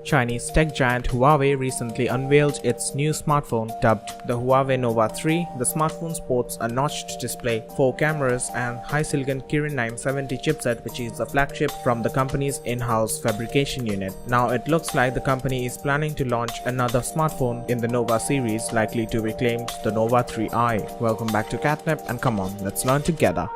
Chinese tech giant Huawei recently unveiled its new smartphone dubbed the Huawei Nova 3. The smartphone sports a notched display, 4 cameras and high-silicon Kirin 970 chipset, which is the flagship from the company's in-house fabrication unit. Now it looks like the company is planning to launch another smartphone in the Nova series, likely to be claimed the Nova 3i. Welcome back to QatNip, and come on, let's learn together.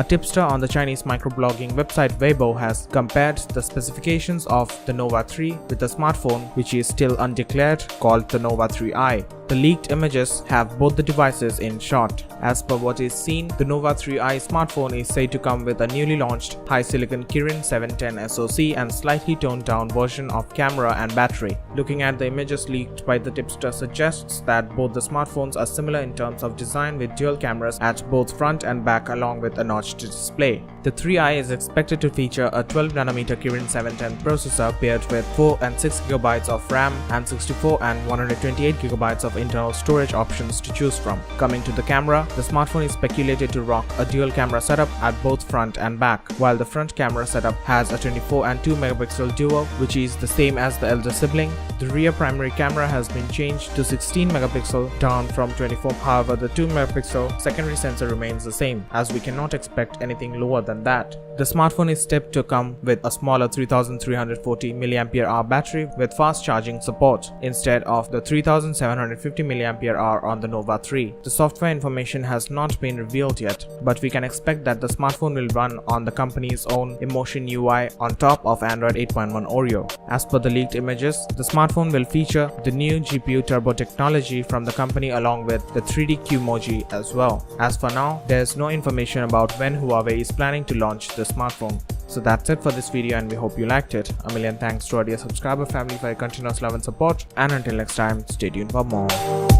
A tipster on the Chinese microblogging website Weibo has compared the specifications of the Nova 3 with a smartphone which is still undeclared called the Nova 3i. The leaked images have both the devices in shot. As per what is seen, the Nova 3i smartphone is said to come with a newly launched high-silicon Kirin 710 SoC and slightly toned-down version of camera and battery. Looking at the images leaked by the tipster suggests that both the smartphones are similar in terms of design, with dual cameras at both front and back along with a notched display. The 3i is expected to feature a 12nm Kirin 710 processor paired with 4 and 6GB of RAM and 64 and 128GB of internal storage options to choose from. Coming to the camera, the smartphone is speculated to rock a dual camera setup at both front and back. While the front camera setup has a 24 and 2 megapixel duo, which is the same as the elder sibling, the rear primary camera has been changed to 16 megapixel down from 24. However, the 2 megapixel secondary sensor remains the same, as we cannot expect anything lower than that. The smartphone is tipped to come with a smaller 3340 mAh battery with fast charging support instead of the 3750 mAh on the Nova 3. The software information has not been revealed yet, but we can expect that the smartphone will run on the company's own Emotion UI on top of Android 8.1 Oreo. As per the leaked images, the smartphone will feature the new GPU turbo technology from the company along with the 3D Qmoji as well. As for now, there is no information about when Huawei is planning to launch the smartphone. So that's it for this video, and we hope you liked it. A million thanks to our dear subscriber family for your continuous love and support, and until next time, stay tuned for more.